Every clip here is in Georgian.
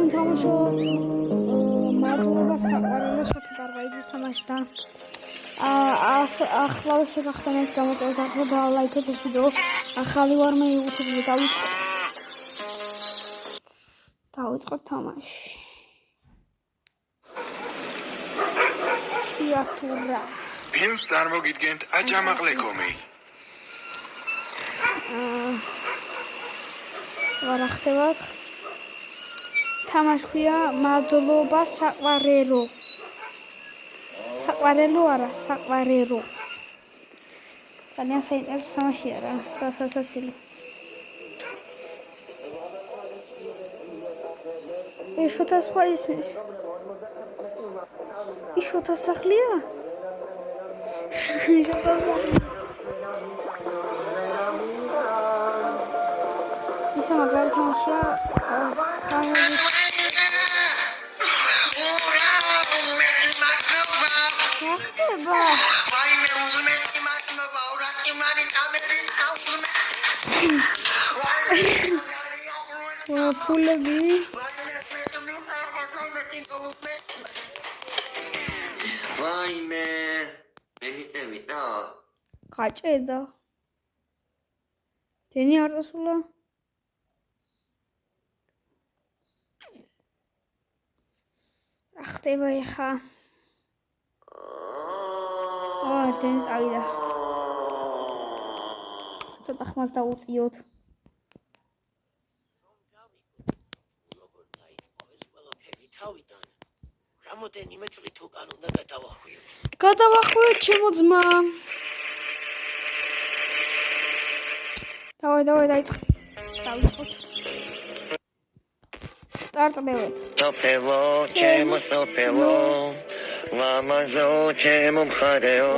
ვთამაშოთ მადლობას საყვარელო შეთებარვაიძის თამაშთან. ახლა შეგახსენებთ გამოწვევთ ახლა და ლაიქეთ ეს ვიდეო. ახალი ვარ მე YouTube-ზე დავიწყოთ თამაში. იათურა. ფილმს წარმოგიდგენთ აჯამაყლეკომი. ვარა ხდებათ. თამაში ქვია მადლობა საყვარელო. საყვარელო არა, საყვარელო. ძალიან საინტერესო თამაშია რა, სასაცილო. შოთა სხვა ისმის. შოთა სახლია? შოთა სახლია. ისე მაგარი თამაშია. Pullevi. Vaime, venite vita. Qaჭედა. დენი არ დასულა. რა ხდება ეხა? დენი წავიდა. ცოტა ხმას დაუწიოთ. რამოდენიმე წლით უკან უნდა გადავახვიოთ. გადავახვიოთ ჩემო ძმა. დავაი დაიწყოთ. სტარტნევად. სოფელო, ჩემო სოფელო. ლამაზო, ჩემო მხარეო.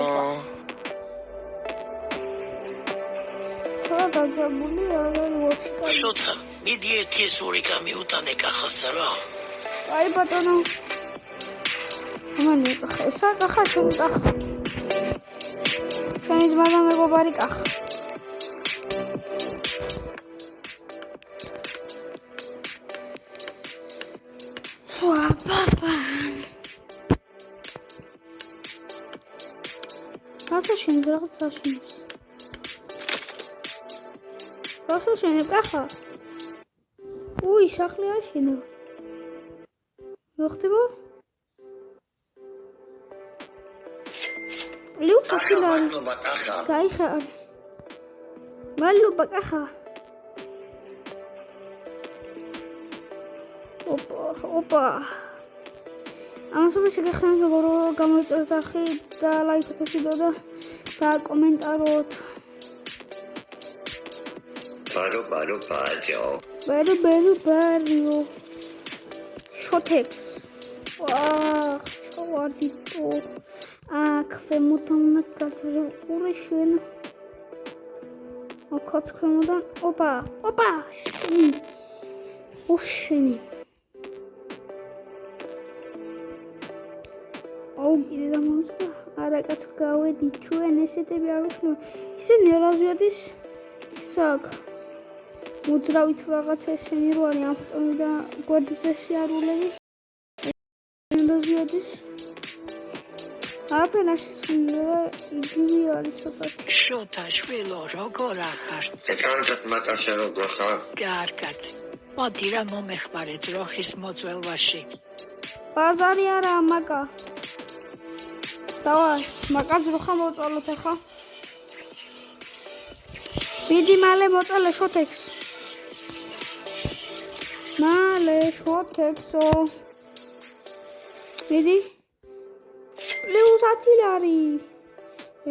ცოტა დაძაბული არ არის ვაფშე. შოთა, მიდი ერთი სური გამიუტანე კახასა რა. აი ბატონო. მანე ხესა კახა ჩვენ კახა. ჩვენი ძმა და მეგობარი კახა. ვა პაპა. ასაშენ რაღაც საშენებს. ასაშენ კახა. უი სახლი აშენა. რა ხდება? Люба, Кайхар. Малюба каха. Опа. ამასობაში შეგახსენებთ როგორ გამოიწერეთ ახი და ლაიქეთ ეს ვიდეო და კომენტაროთ. ბარო. შოთექს. ვაჰ, ჩავარდიტო. ქვემოდან გაწევ ურეშენ. აკაც ქვემოდან. ოპა. უშენი. აუ კიდე დამოწყა. არა კაც გავედი ჩვენ ესეთები არ ვხდება. ისინი რაზიადის ისაკ. უძრავით რაღაცა ესენი რო არის ამფტონი და გვერდის შეარულები. რაზიადის აპენაში სულა იგივე არის ცოტათი. შოთა შვილო როგორ ახარ? ეკარგად მაკაშა როგორ ხარ? კარგად. მოდი რა მომეხმარეთ როხის მოძველვაში. ბაზარი არა მაკა. დავაი, მაკას როხა მოწვალოთ ახლა. მიდი მალე მოწალე შოთექს. მალე შოთექსო. მიდი ლეუსათილარი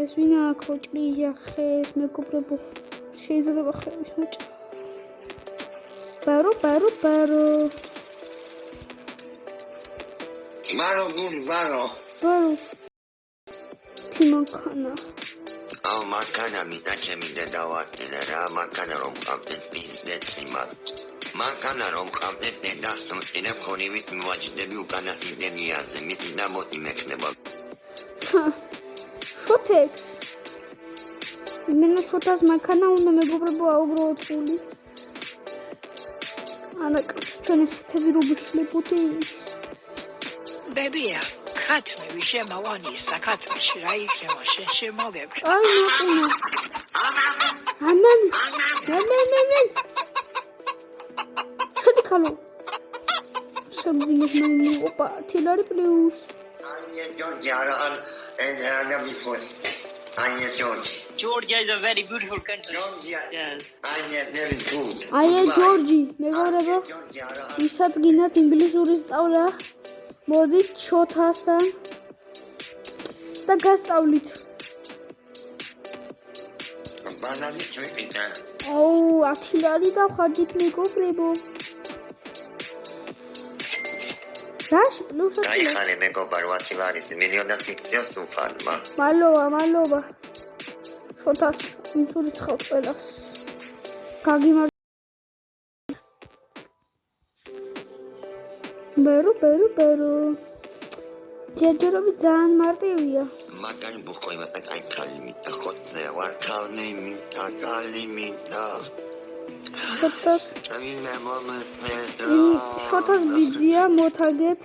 ეს ვინა ქოჭრია ხეს მეგობრებო შეიძლება ხების მოჭ ბარო თიმანქანა აუ მანქანა მიტა ჩემი დედავატირე რა მანქანა რომ ყავდეთ ბიზნესი მანქანა რომ ყავდეთ დედას თუნდე ხონივით მივაჯდები უკანა იდენიაზე მიტი და მოდი მექნება შოთექს მენა შოთას მანქანა უნდა მეგობრებო აუბროთ გული არა კაცო ჩვენ ესეთები რო გიშლებოდი ბებია, ქათმები შემოვანი საქართველოში რა იქნება შენ შემოვებრ. აი მოყუნა ამან შედი ქალო შემდინეს მე ოპა თილარი პლუს Anya Georgia and Anna before. Anya Georgia. Georgia is a very beautiful country. Georgia. Yes. Anya very good. აი ჯორჯი მეგობრებო Georgia. ვისაც გინდათ ინგლისური სწავლა მოდით შოთასთან და გასწავლით Banana tripita. აუ 10 ლარი დავხარჯით მეგობრებო რაში პლუსი Ai khane megobaro 10 lari milion da fiktsios ufalma. მალობა შოთას ინსური ცხავთ ყველას გაგიმარ ბერო ჯერჯერობით ძალიან მარტივია Magari bukhoi mata ai kalimita khotne war kalimita kalimita. შოთას Amina mama. შოთას ბიძია მოთაგეთ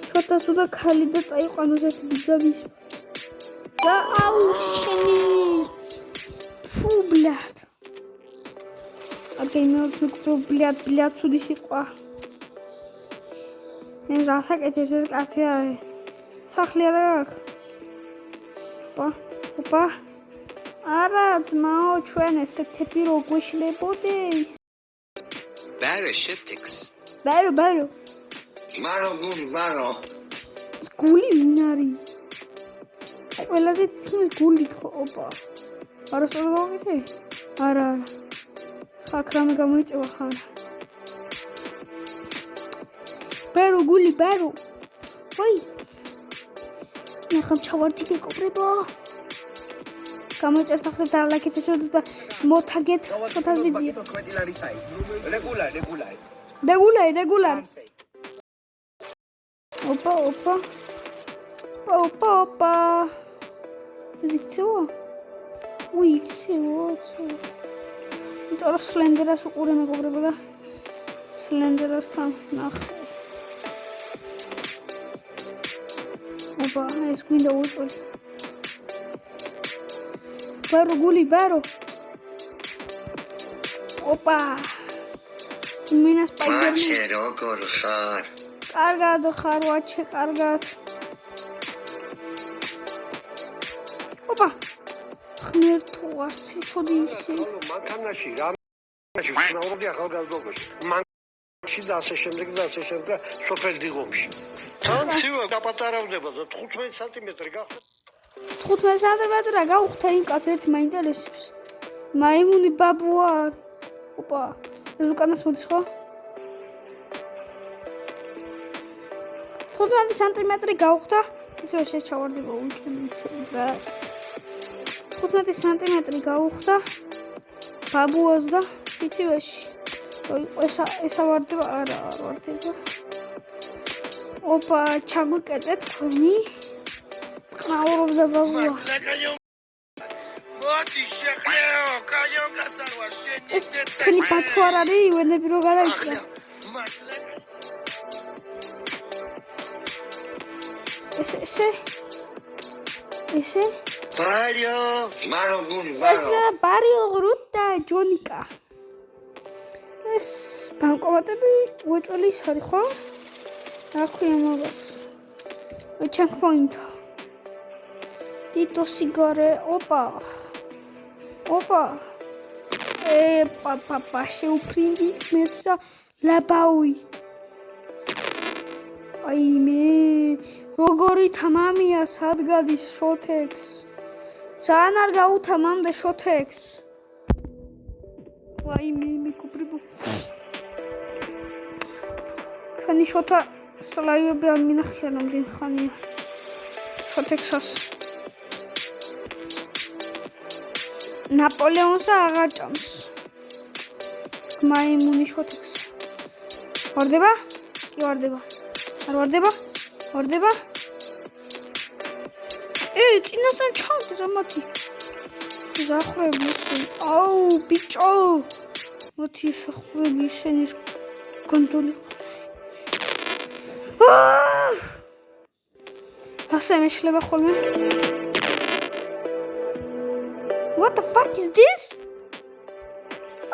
შოთას უნდა ხალი და წაიყვანოს ერთ ბიძამის და აუ შენი ფუ ბლად აკეი მე ბლად ცუდი სიყვა მე რასაკეთებს ეს კაცი არის სახლი არა აქვს ოპა არა ძმაო ჩვენ ესეთები რო გვიშლებოდეს Bäre shitix. ბარო Maro guli maro. გული ვინ არის? ყველაზე თითქმის გული ხო, ოპა. არა სწორად გავაკეთე? არა. ხაქ რამე გამოიწევა ხარ. გული, ბარო. ვაი. ნახამ ჩავარდი მეკობრებო. გამოიწერთ ახლა და ლაიქეთ ესოთ და მოთაგეთ შოთას ბიძია. რეგულარი. ოპა. ზიქცევა? იქცევა. იმიტომ სლენდერას უყურე მეგობრებო და სლენდერასთან ნახე. ოპა, ეს გვინდა უწოდი. ბარო. ოპა. მინა სპაიდერმენ. Mache როგორ ხარ? კარგად ხარ, ვაჩე, კარგად. ოპა. ღმერთო, არც იცოდი ისე. მანქანაში რამეში ვცნაურობდი ახალგაზრდობაში. მანქანაში და ასე შემდეგ სოფელ დიღომში. თან ცივა დაპატარავდება და 15 სანტიმეტრი გახდა. 15 სანტიმეტრა გავხდა იმ კაცს ერთი მაინტერესებს. მაიმუნი ბაბუ არ. ოპა. ეს უკანას მოდის ხო? 15 სანტიმეტრი გავხდა. ისე შეჩავარდება უჭუნიცები რა. 15 სანტიმეტრი გავხდა. ბაბუას და სიცივეში. ეს ავარდება, არა ვარდება. ოპა, ჩაგვიკეტეთ თქვენი. ყნაურობდა ბაბუა. მოდი შეხლეო, კაიო გასარვა შენი ეს თქვენი ბაჩუ არ არის, ვენები რო გადაიჭრა. ესე? Ბარიო, მარო გული ეს ბარიო ღრუტა ჯონიკა. ეს ბანკომატები უეჭვლის არის ხო? აქვია მაგას. checkpoint. Tito cigare, opa. Papa, eu prendi mesmo labaui. Ai me, როგორი თამამია სადგადის შოთექს. ძალიან არ გაუთამამდე შოთექს. აი მე კუპრიბო. ხანი შოთა სლაივები არ მინახია რამდენი ხანია. შოთექსას. ნაპოლეონს აღარ ჭამს. მაიმუნი შოთექს. ვარდება? კი ვარდება. არ ვარდება? ვარდება? წინასთან ჩავგზა მათი. ზახრები ისინი. აუ, ბიჭო. მათი სახრები ისინი გონდოლი. ასე მეშლება ხოლმე. What the fuck is this?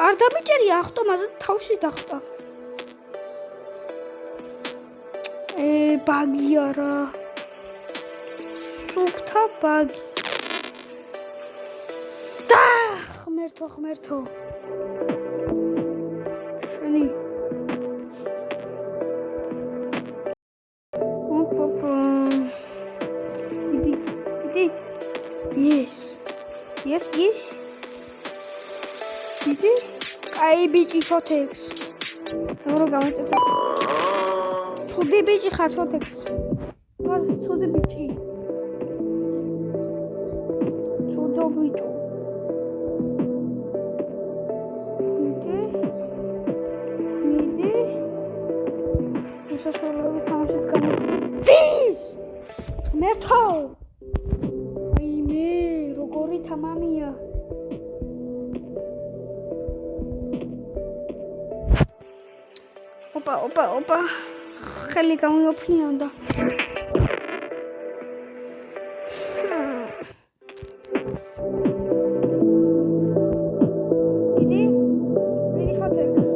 არ დამიჭერია ავტომატზე თავში დახტა. ბაგი არა. სუფთა ბაგი. და ღმერთო. შენი. იდი. Yes. იდი. აი ბიჭი შოთექს. როგორ გამეწევა? ცუდი ბიჭი ხარ შოთექს. ვარ ცუდი ბიჭი. ცუდო ბიჭო. მიდი. უსაშველოების თამაშიც გადის. ღმერთო. აიმე, როგორი თამამია. ოპა. ხელი გამიოფნიოდა. მიდი შოთექს.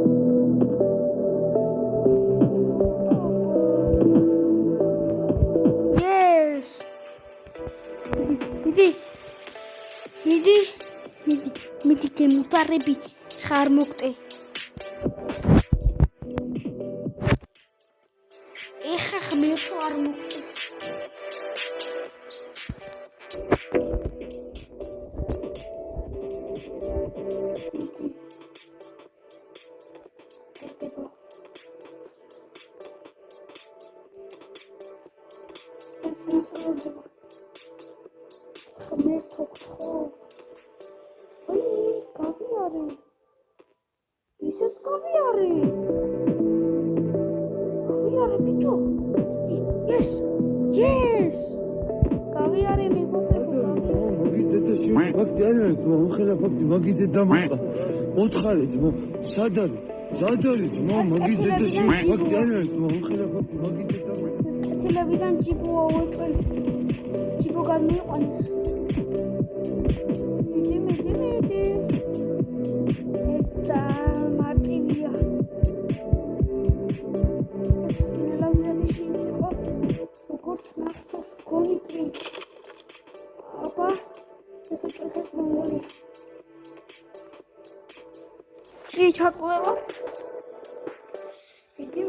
Yes. მიდი გემუტარები ხარ მოკტე. ეხა ღმერთო არ მოკტე. ღმერთო გთხოვ. გავიარე. ისეც გავიარე. ბიჭო. Yes. გავიარე მეგობრებო. მაგიდედა ფაქტი არ არის, მომხელა ფაქტი მაგიდე დამყა. მოთხალეთ, სად არის, მაგიდედა ფაქტი არ არის, მომხელა ფაქტი მაგიდე დამყა. ეს კეთილებიდან ჯიბოა უეჭველი. ჯიბო გადმოიყვანეს. მიდი. ეს მარტივია. ეს ნელაზიადი შეიძლება. როგორც მახსოვს გონიტრი. აბა ეს მონგოლი. კი ჩაყოლება. მიდი.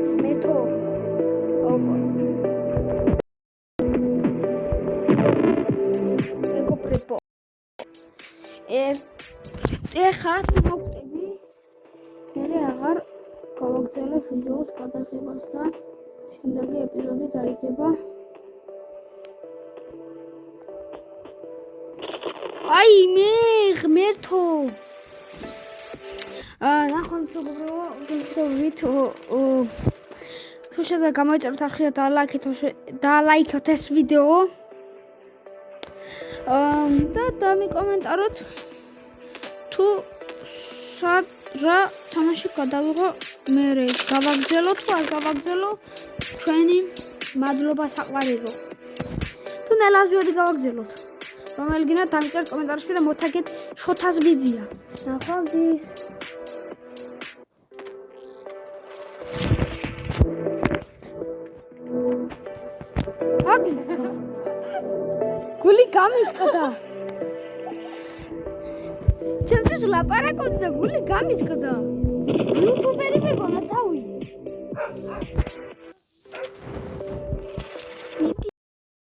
ღმერთო. ოპა. მეგობრებო. ეხლა მოვკვდები. მე აღარ გავაგზავნე ვიდეოს გადაღებასთან. შემდეგი ეპიზოდი დაიდება. აი მე ღმერთო. ნახოთ მეგობრებო, გეშოვით. თუ შეიძლება გამოიწეროთ არხი და ლაიქოთ ეს ვიდეო. და დამიკომენტაროთ თუ სად რა თამაში გადავიღო მე გავაგზელო თუ არ გავაგზელო ჩვენი მადლობა საყვარელო. თუ ნელაზიოდი გავაგზელოთ. რომელგინა დამიწერთ კომენტარებში და მოთაგეთ შოთას ბიძია. ნახავთ. გული გამისკდა. ჩემთვის ლაპარაკობდი და გული გამისკდა. იუთუბერი მეგონა თავი.